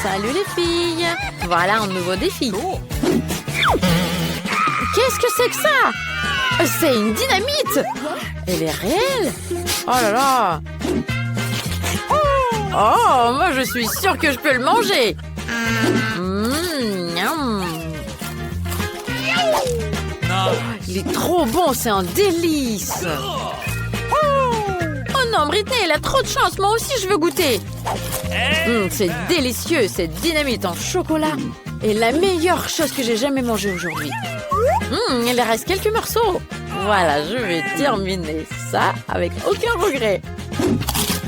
Salut les filles. Voilà un nouveau défi. Qu'est-ce que c'est que ça? C'est une dynamite. Elle est réelle. Oh là là. Oh, moi je suis sûre que je peux le manger. Miam. Il est trop bon, c'est un délice. Oh non, Britney, elle a trop de chance. Moi aussi, je veux goûter. C'est délicieux, cette dynamite en chocolat est la meilleure chose que j'ai jamais mangée aujourd'hui. Il reste quelques morceaux. Voilà, je vais terminer ça avec aucun regret.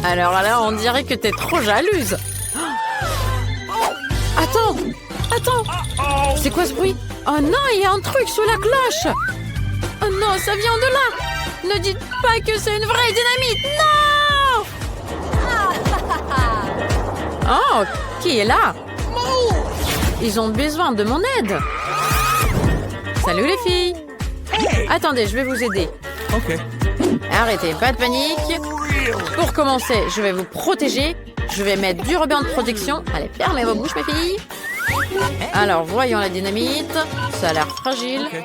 Alors là, on dirait que t'es trop jalouse. Attends. C'est quoi ce bruit? Oh non, il y a un truc sous la cloche. Oh non, ça vient de là. Ne dites pas que c'est une vraie dynamite. Non! Oh, qui est là? Ils ont besoin de mon aide. Salut les filles. Attendez, je vais vous aider. Ok. Arrêtez, pas de panique. Pour commencer, je vais vous protéger. Je vais mettre du ruban de protection. Allez, fermez vos bouches, mes filles. Alors, voyons la dynamite. Ça a l'air fragile. Okay.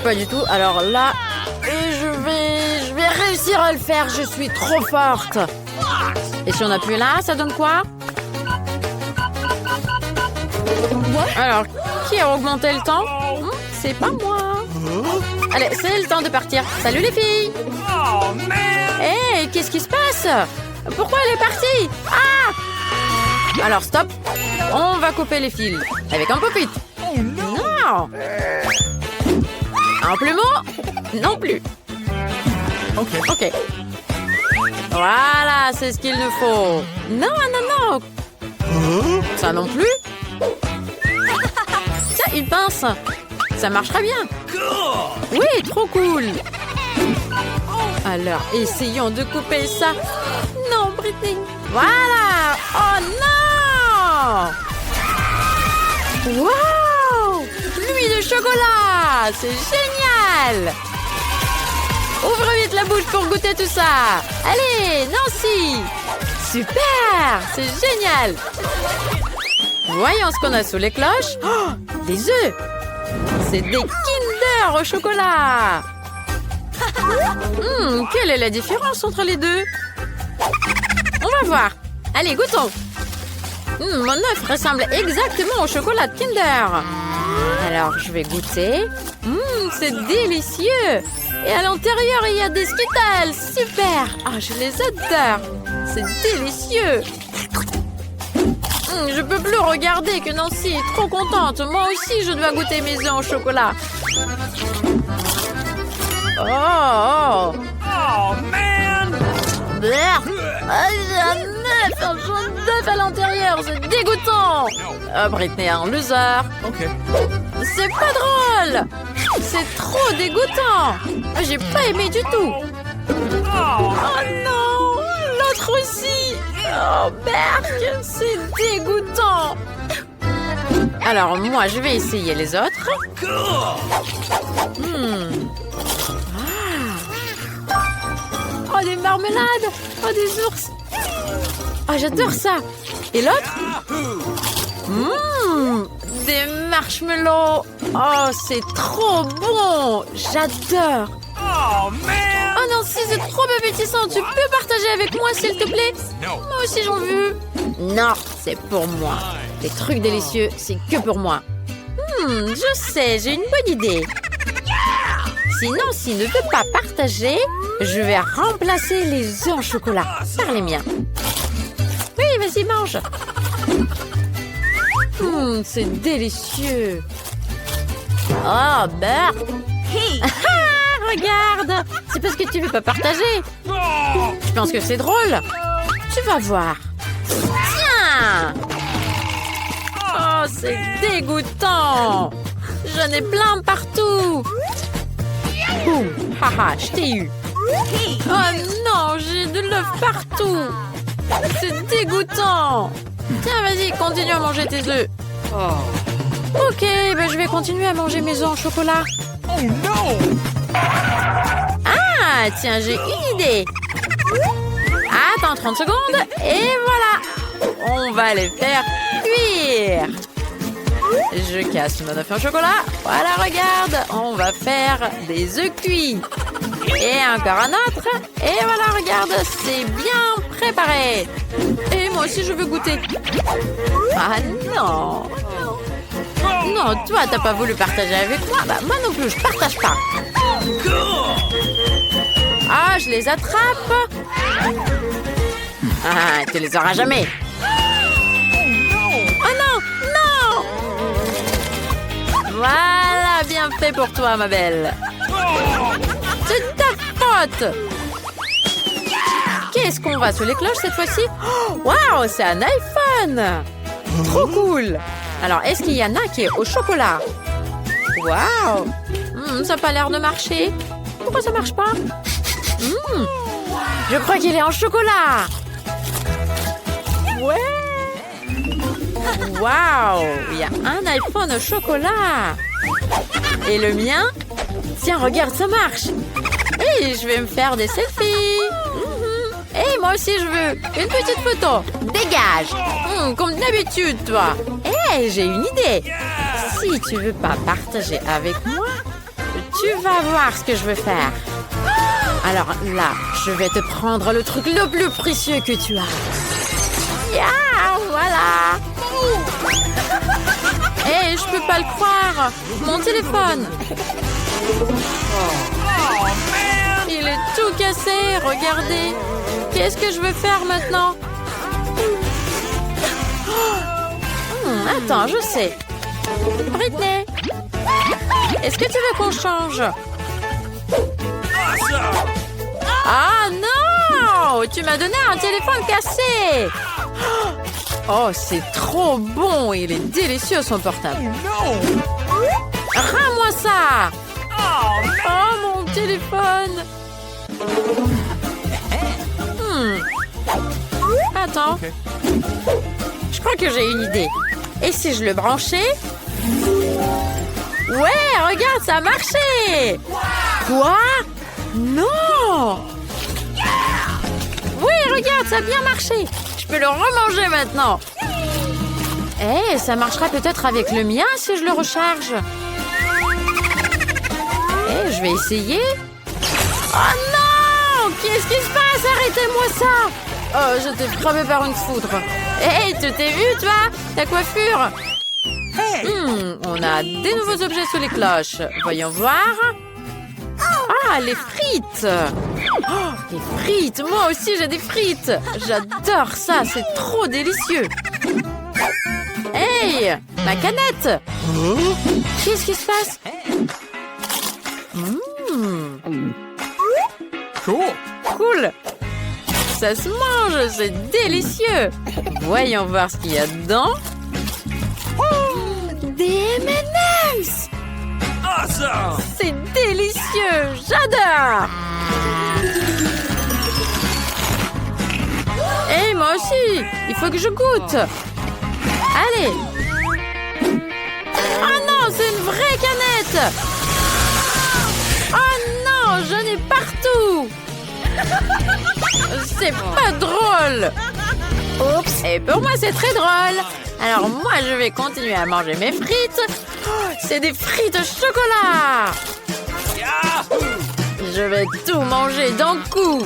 Pas du tout. Alors là, et je vais réussir à le faire. Je suis trop forte. Et si on appuie là, ça donne quoi? Alors, qui a augmenté le temps? C'est pas moi. Allez, c'est le temps de partir. Salut les filles. Hey, qu'est-ce qui se passe? Pourquoi elle est partie? Ah! Alors, stop. On va couper les fils avec un pop-it. Non. Un plumeau? Non plus. Ok. Voilà, c'est ce qu'il nous faut. Non. Ça non plus. Tiens, une pince. Ça marchera bien. Oui, trop cool. Alors, essayons de couper ça. Non, Britney. Voilà. Oh non. Wow. L'huile de chocolat. C'est génial. Ouvre vite la bouche pour goûter tout ça. Allez, Nancy. Super. C'est génial. Voyons ce qu'on a sous les cloches. Oh, des œufs. C'est des Kinder au chocolat. Quelle est la différence entre les deux? On va voir. Allez, goûtons. Mon œuf ressemble exactement au chocolat de Kinder. Alors, je vais goûter. C'est délicieux. Et à l'intérieur, il y a des Skittles. Super. Ah, je les adore. C'est délicieux. Je peux plus regarder que Nancy est trop contente. Moi aussi, je dois goûter mes œufs en chocolat. Oh man! J'ai un jaune d'œuf à l'intérieur, c'est dégoûtant. Oh, Britney a un loser. Ok. C'est pas drôle. C'est trop dégoûtant. J'ai pas aimé du tout. Oh non, l'autre aussi. Oh Berk, c'est dégoûtant. Alors moi, je vais essayer les autres. Oh, des marmelades. Oh, des ours. Oh, j'adore ça. Et l'autre? Des marshmallows. Oh, c'est trop bon. J'adore. Oh non, si c'est trop appétissant. Tu peux partager avec moi, s'il te plaît? Moi aussi, j'en veux. Non, c'est pour moi. Les trucs délicieux, c'est que pour moi. Je sais, j'ai une bonne idée. Si Nancy ne veut pas partager, je vais remplacer les œufs en chocolat par les miens. Oui, vas-y, mange. C'est délicieux. Oh, Bert. Regarde. C'est parce que tu veux pas partager. Je pense que c'est drôle. Tu vas voir. Tiens. Oh, c'est dégoûtant. J'en ai plein partout. Boum. Haha, je t'ai eu. Oh non, j'ai de l'œuf partout. C'est dégoûtant. Tiens, vas-y, continue à manger tes œufs. Ok, ben je vais continuer à manger mes œufs en chocolat. Oh non! Ah, tiens, j'ai une idée. Attends 30 secondes et voilà. On va les faire cuire. Je casse mon œuf en chocolat. Voilà, regarde. On va faire des œufs cuits. Et encore un autre. Et voilà, regarde, c'est bien préparé. Et moi aussi, je veux goûter. Ah non. Non, toi, t'as pas voulu partager avec moi. Bah, moi non plus, je partage pas. Ah, je les attrape. Ah, tu les auras jamais. Oh non, non. Voilà, bien fait pour toi, ma belle. C'est ta faute. Qu'est-ce qu'on va sous les cloches cette fois-ci? Oh, waouh, c'est un iPhone. Trop cool. Alors, est-ce qu'il y en a qui est au chocolat? Waouh. Ça n'a pas l'air de marcher. Pourquoi ça marche pas? Je crois qu'il est en chocolat. Ouais. Waouh. Il y a un iPhone au chocolat. Et le mien? Tiens, regarde, ça marche. Et je vais me faire des selfies. Et moi aussi, je veux une petite photo. Dégage. Comme d'habitude, toi. Hey, j'ai une idée. Si tu veux pas partager avec moi, tu vas voir ce que je veux faire. Alors là, je vais te prendre le truc le plus précieux que tu as. Voilà. Hey, je peux pas le croire. Mon téléphone. Il est tout cassé. Regardez. Qu'est-ce que je veux faire maintenant? Attends, je sais. Britney, est-ce que tu veux qu'on change? Ah non! Tu m'as donné un téléphone cassé! Oh, c'est trop bon! Il est délicieux, son portable. Rends-moi ça! Oh, mon téléphone! Attends. Je crois que j'ai une idée. Et si je le branchais? Ouais, regarde, ça a marché! Quoi? Non! Oui, regarde, ça a bien marché. Je peux le remanger maintenant. Eh, ça marchera peut-être avec le mien si je le recharge. Eh, je vais essayer. Oh non! Qu'est-ce qui se passe? Arrêtez-moi ça! Oh, je t'ai frappé par une foudre. Hey, tu t'es vu, toi? Ta coiffure? On a des nouveaux objets sous les cloches. Voyons voir. Ah, les frites! Oh, les frites! Moi aussi, j'ai des frites! J'adore ça, c'est trop délicieux! Hey! Ma canette! Qu'est-ce qui se passe? Cool! Ça se mange, c'est délicieux! Voyons voir ce qu'il y a dedans. Des M&M's! Awesome! C'est délicieux! J'adore! Et moi aussi! Il faut que je goûte! Allez! Oh non, c'est une vraie canette! Oh non, j'en ai partout! C'est pas drôle! Oups! Et pour moi, c'est très drôle! Alors moi, je vais continuer à manger mes frites. Oh, c'est des frites au chocolat. Je vais tout manger d'un coup.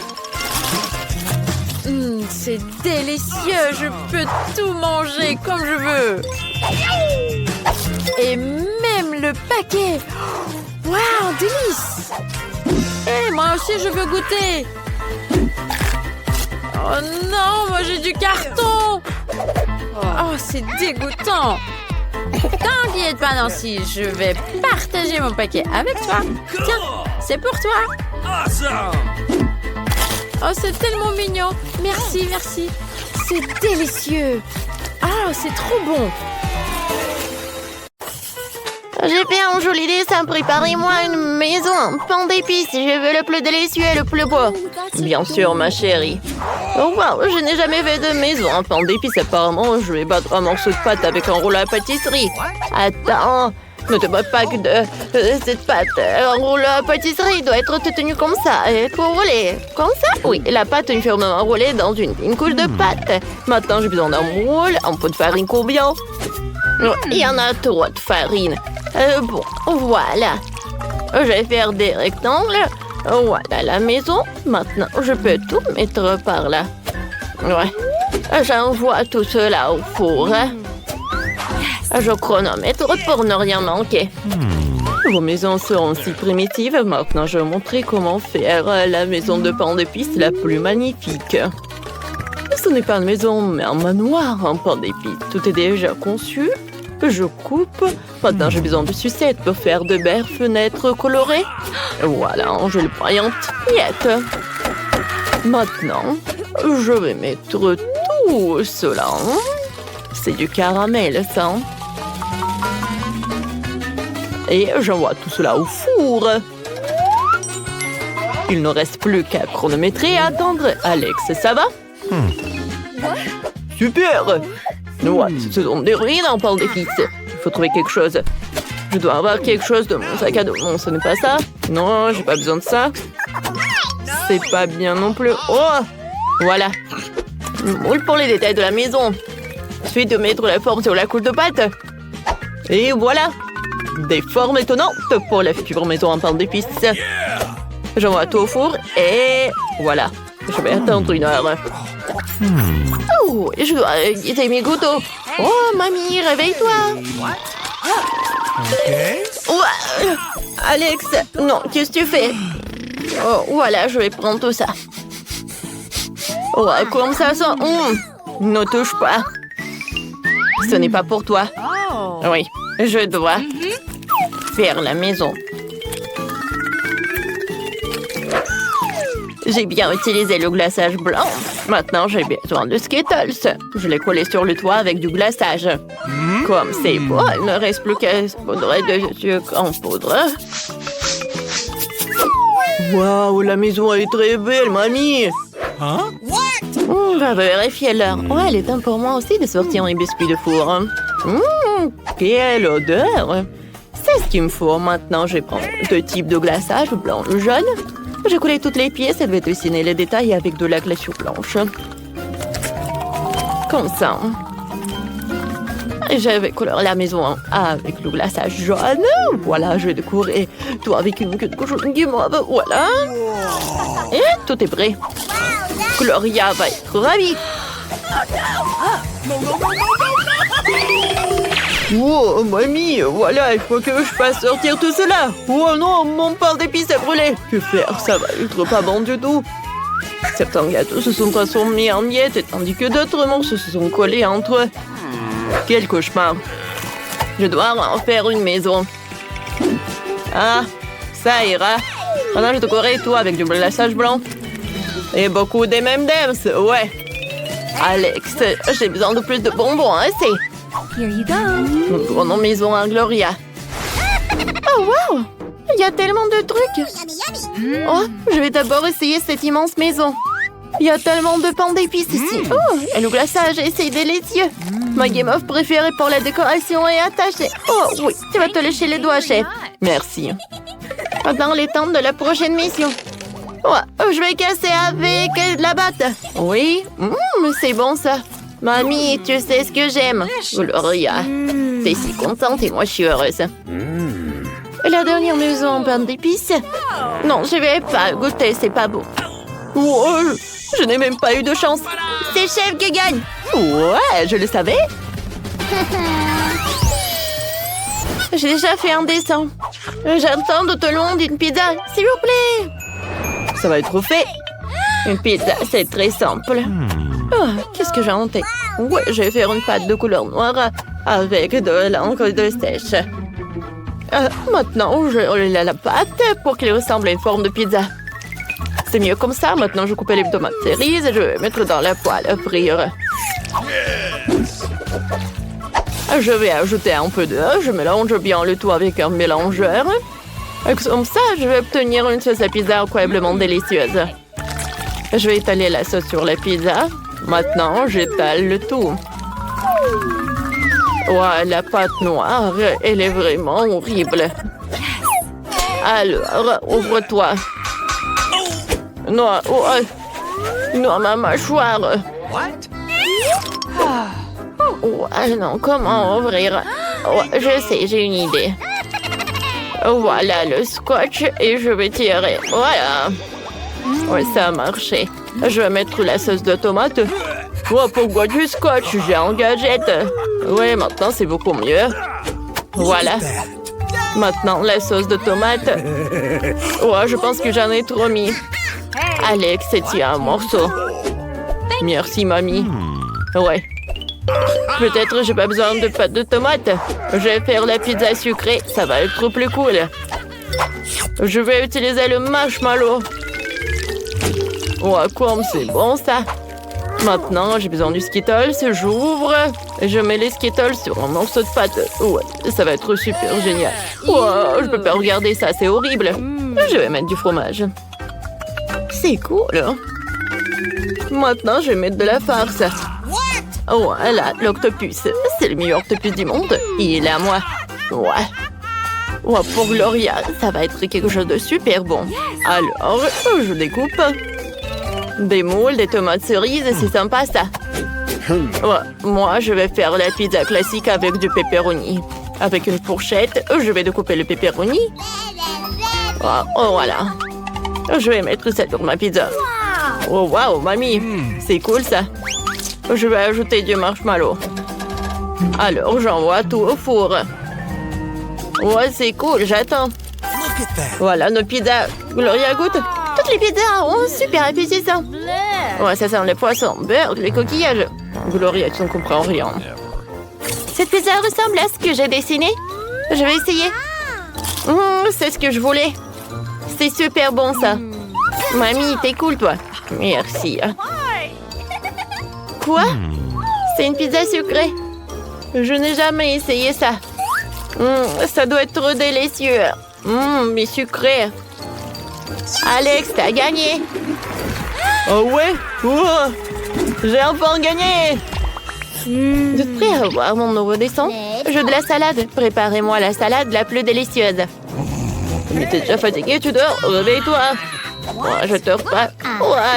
C'est délicieux. Je peux tout manger comme je veux. Et même le paquet. Waouh, délice. Et moi aussi, je veux goûter. Oh non, moi j'ai du carton. Oh, c'est dégoûtant. T'inquiète pas, Nancy. Je vais partager mon paquet avec toi. Tiens, c'est pour toi. Oh, c'est tellement mignon. Merci, merci. C'est délicieux. Oh, c'est trop bon. J'ai fait un joli dessin. Préparez-moi une maison en pain d'épices. Je veux le plus délicieux et le plus beau. Bien sûr, ma chérie. Oh, wow, je n'ai jamais fait de maison en pain d'épices. Apparemment, je vais battre un morceau de pâte avec un rouleau à pâtisserie. Attends, Ne te moque pas que de cette pâte. Enroule la pâtisserie doit être tenue comme ça, et être roulée. Comme ça? Oui, la pâte est fermement enroulée dans une couche de pâte. Maintenant, j'ai besoin d'un moule, un pot de farine combien? Il y en a trop de farine. Bon, voilà. Je vais faire des rectangles. Voilà la maison. Maintenant, je peux tout mettre par là. Ouais. J'envoie tout cela au four. Je chronomètre pour ne rien manquer. Vos maisons seront si primitives. Maintenant, je vais montrer comment faire la maison de pain d'épices la plus magnifique. Ce n'est pas une maison, mais un manoir en pain d'épices. Tout est déjà conçu. Je coupe. Maintenant, j'ai besoin de sucettes pour faire de belles fenêtres colorées. Voilà, je le pointe. Yet. Maintenant, je vais mettre tout cela. C'est du caramel, ça. Et j'envoie tout cela au four. Il ne reste plus qu'à chronométrer et attendre. Alex, ça va? Super! Ouais, ce sont des ruines en pain d'épices. Il faut trouver quelque chose. Je dois avoir quelque chose de mon sac à dos. Non, ce n'est pas ça. Non, j'ai pas besoin de ça. C'est pas bien non plus. Oh! Voilà. Moule pour les détails de la maison. Ensuite, de mettre la forme sur la couche de pâte. Et voilà. Des formes étonnantes pour la future maison en pain d'épices. J'envoie tout au four et voilà. Je vais attendre 1 heure. Oh, je dois guider mes gouttes. Oh, mamie, réveille-toi. Ouais. Alex, non, qu'est-ce que tu fais? Oh, voilà, je vais prendre tout ça. Oh, comme ça sent. Ne touche pas. Ce n'est pas pour toi. Oui, je dois faire la maison. J'ai bien utilisé le glaçage blanc. Maintenant, j'ai besoin de Skittles. Je l'ai collé sur le toit avec du glaçage. Comme c'est beau, il ne reste plus qu'à saupoudrer de sucre en poudre. Waouh, la maison est très belle, mamie. On va vérifier l'heure. Oh, elle est temps pour moi aussi de sortir mes biscuits de four. Quelle odeur! C'est ce qu'il me faut. Maintenant, je prends 2 types de glaçage, blanc ou jaune. J'ai collé toutes les pièces et vais dessiner les détails avec de la glaçure blanche. Comme ça. Je vais colorer la maison avec le glaçage jaune. Voilà, je vais décorer tout avec une queue de cochon guimauve. Voilà. Et tout est prêt. Gloria va être ravie. Oh, mamie, voilà, il faut que je fasse sortir tout cela. Oh non, mon pain d'épices est brûlé. Que faire? Ça va être pas bon du tout. Certains gâteaux se sont transformés en miettes, tandis que d'autres morceaux se sont collés entre eux. Quel cauchemar. Je dois en faire une maison. Ah, ça ira. Maintenant, je décorerai tout avec du glaçage blanc. Et beaucoup d'M&M's, ouais. Alex, j'ai besoin de plus de bonbons, hein, c'est... Here you go. Nous prenons maison à Gloria. Oh, wow! Il y a tellement de trucs. Oh, je vais d'abord essayer cette immense maison. Il y a tellement de pain d'épices ici. Oh, et le glaçage, c'est délicieux. Ma guimauve préférée pour la décoration est attachée. Oh, oui, tu vas te lécher les doigts, chef. Merci. Maintenant, les temps de la prochaine mission. Ouais, je vais casser avec de la batte. Oui, c'est bon ça. Mamie, tu sais ce que j'aime. Gloria, t'es si contente et moi je suis heureuse. La dernière maison en pain d'épices. Non, je vais pas goûter, c'est pas beau. Oh, je n'ai même pas eu de chance. C'est chef qui gagne. Ouais, je le savais. J'ai déjà fait un dessin. J'attends tout au long d'une pizza, s'il vous plaît. Ça va être fait. Une pizza, c'est très simple. Oh, qu'est-ce que j'ai inventé? Ouais, je vais faire une pâte de couleur noire avec de l'encre de sèche. Maintenant, je roule la pâte pour qu'elle ressemble à une forme de pizza. C'est mieux comme ça. Maintenant, je coupe les tomates cerises et je vais mettre dans la poêle à frire. Je vais ajouter un peu d'eau. Je mélange bien le tout avec un mélangeur. Et comme ça, je vais obtenir une sauce à pizza incroyablement délicieuse. Je vais étaler la sauce sur la pizza. Maintenant, j'étale le tout. Ouais, la pâte noire, elle est vraiment horrible. Alors, ouvre-toi. Non, non, ma mâchoire. Ouais, non, comment ouvrir? Ouais, je sais, j'ai une idée. Voilà le scotch et je vais tirer. Voilà. Ouais, ça a marché. Je vais mettre la sauce de tomate. Oh, pourquoi du scotch? J'ai un gadget. Ouais, maintenant c'est beaucoup mieux. Voilà. Maintenant, la sauce de tomate. Ouais, je pense que j'en ai trop mis. Alex, c'est un morceau. Merci, mamie. Ouais. Peut-être j'ai pas besoin de pâte de tomate. Je vais faire la pizza sucrée. Ça va être plus cool. Je vais utiliser le marshmallow. Ouais, comme c'est bon, ça. Maintenant, j'ai besoin du Skittles. J'ouvre. Je mets les Skittles sur un morceau de pâte. Ouais, ça va être super génial. Ouais, je peux pas regarder ça, c'est horrible. Je vais mettre du fromage. C'est cool. Maintenant, je vais mettre de la farce. Voilà, l'octopus. C'est le meilleur octopus du monde. Il est à moi. Ouais. Ouais, pour Gloria, ça va être quelque chose de super bon. Alors, je découpe. Des moules, des tomates cerises, c'est sympa ça. Ouais, moi, je vais faire la pizza classique avec du pepperoni. Avec une fourchette, je vais découper le pepperoni. Oh, voilà. Je vais mettre ça sur ma pizza. Oh, wow, mamie, c'est cool ça. Je vais ajouter du marshmallow. Alors, j'envoie tout au four. Ouais, c'est cool, j'attends. Voilà nos pizzas. Gloria, goûte. Toutes les pizzas ont super appétissant. Ouais, ça sent les poissons, beurre, les coquillages. Gloria, tu ne comprends rien. Cette pizza ressemble à ce que j'ai dessiné. Je vais essayer. C'est ce que je voulais. C'est super bon, ça. Mamie, t'es cool, toi. Merci. Quoi? C'est une pizza sucrée. Je n'ai jamais essayé ça. Ça doit être trop délicieux. Mais sucré. Alex, t'as gagné. Oh ouais? J'ai enfin gagné. Vous êtes prêts à voir mon nouveau dessin? Jeu de la salade. Préparez-moi la salade la plus délicieuse. Mais t'es déjà fatigué, tu dors? Réveille-toi. Je dors pas.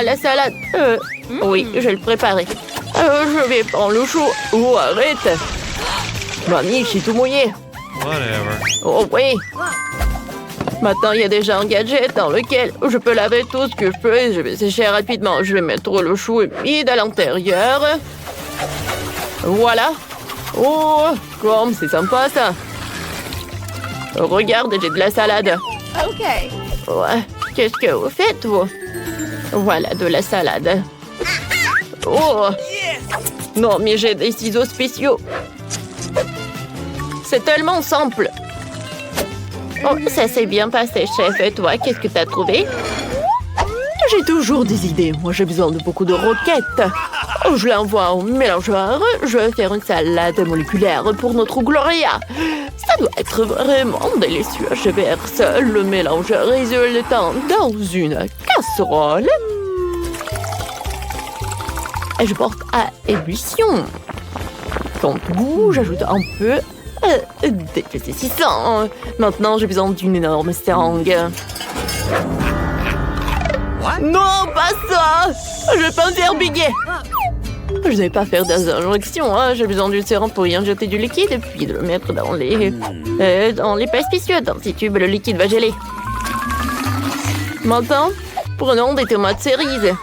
La salade. Oui, je vais le préparer. Je vais prendre le chaud. Arrête. Mamie, je suis tout mouillé. Oh oui. Maintenant, il y a déjà un gadget dans lequel je peux laver tout ce que je peux et je vais sécher rapidement. Je vais mettre le chou humide à l'intérieur. Voilà. Oh, comme c'est sympa ça. Regarde, j'ai de la salade. OK. Ouais. Qu'est-ce que vous faites, vous? Voilà, de la salade. Oh! Non, mais j'ai des ciseaux spéciaux. C'est tellement simple. Oh, ça s'est bien passé, chef. Et toi, qu'est-ce que t'as trouvé? J'ai toujours des idées. Moi, j'ai besoin de beaucoup de roquettes. Oh, je l'envoie au mélangeur. Je vais faire une salade moléculaire pour notre Gloria. Ça doit être vraiment délicieux. Je verse le mélange résultant dans une casserole. Et je porte à ébullition. Quand tout goût, j'ajoute un peu d'épaississant. Maintenant, j'ai besoin d'une énorme seringue. Non, pas ça! Je vais pas me faire biguer. Je ne vais pas faire des injections. J'ai besoin d'une seringue pour y injecter du liquide et puis de le mettre dans les pasticieux. Dans ces tubes, le liquide va geler. Maintenant, prenons des tomates cerises.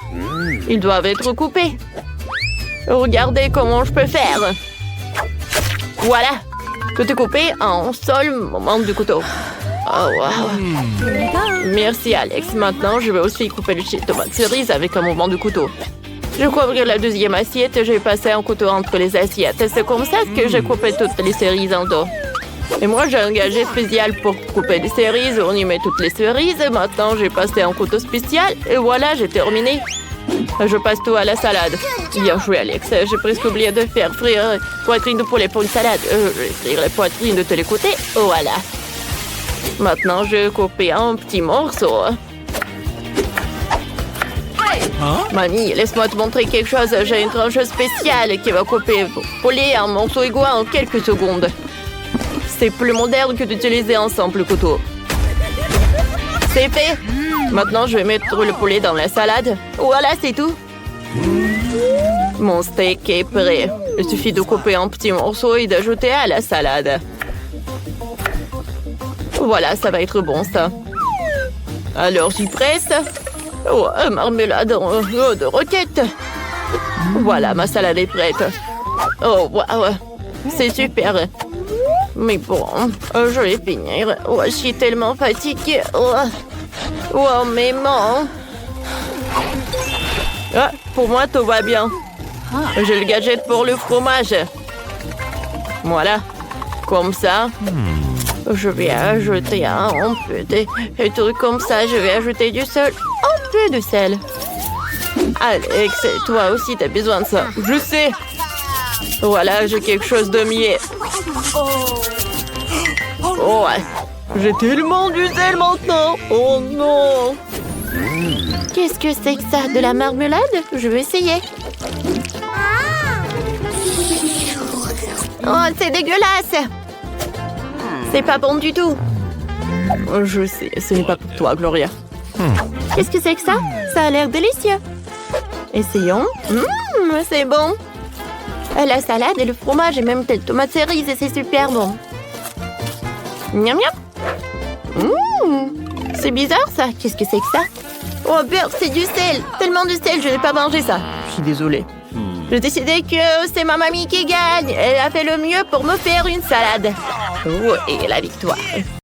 Ils doivent être coupés. Regardez comment je peux faire. Voilà. Tout est coupé en seul moment du couteau. Oh, wow. Merci, Alex. Maintenant, je vais aussi couper les tomates cerises avec un mouvement de couteau. Je vais ouvrir la deuxième assiette et je vais passer un couteau entre les assiettes. C'est comme ça que j'ai coupé toutes les cerises en dos. Et moi, j'ai un gadget spécial pour couper des cerises. On y met toutes les cerises. Maintenant, j'ai passé un couteau spécial. Et voilà, j'ai terminé. Je passe tout à la salade. Bien joué, Alex. J'ai presque oublié de faire frire poitrine de poulet pour une salade. Je vais frire les poitrines de tous les côtés. Voilà. Maintenant, je vais couper un petit morceau. Mamie, laisse-moi te montrer quelque chose. J'ai une trancheuse spéciale qui va couper poulet en morceaux égaux en quelques secondes. C'est plus moderne que d'utiliser un simple couteau. C'est fait. Maintenant, je vais mettre le poulet dans la salade. Voilà, c'est tout. Mon steak est prêt. Il suffit de couper en petits morceaux et d'ajouter à la salade. Voilà, ça va être bon, ça. Alors, j'y presse. Oh, marmelade de roquette. Voilà, ma salade est prête. Oh, waouh. C'est super. Mais bon, je vais finir. Oh, je suis tellement fatiguée. Oh, mes mains. Ah, pour moi, tout va bien. J'ai le gadget pour le fromage. Voilà. Comme ça. Je vais ajouter un peu de trucs comme ça. Je vais ajouter du sel. Un peu de sel. Alex, toi aussi, t'as besoin de ça. Je sais. Voilà, j'ai quelque chose de mieux. Oh, ouais. J'ai tellement du sel maintenant. Oh non. Qu'est-ce que c'est que ça? De la marmelade? Je vais essayer. Oh, c'est dégueulasse. C'est pas bon du tout. Je sais, ce n'est pas pour toi, Gloria. Qu'est-ce que c'est que ça? Ça a l'air délicieux. Essayons. C'est bon. La salade et le fromage et même des tomates cerises, c'est super bon. Miam miam. C'est bizarre ça. Qu'est-ce que c'est que ça? Oh beurre, c'est du sel. Tellement de sel, je n'ai pas mangé ça. Je suis désolée. J'ai décidé que c'est ma mamie qui gagne. Elle a fait le mieux pour me faire une salade. Oh, et la victoire.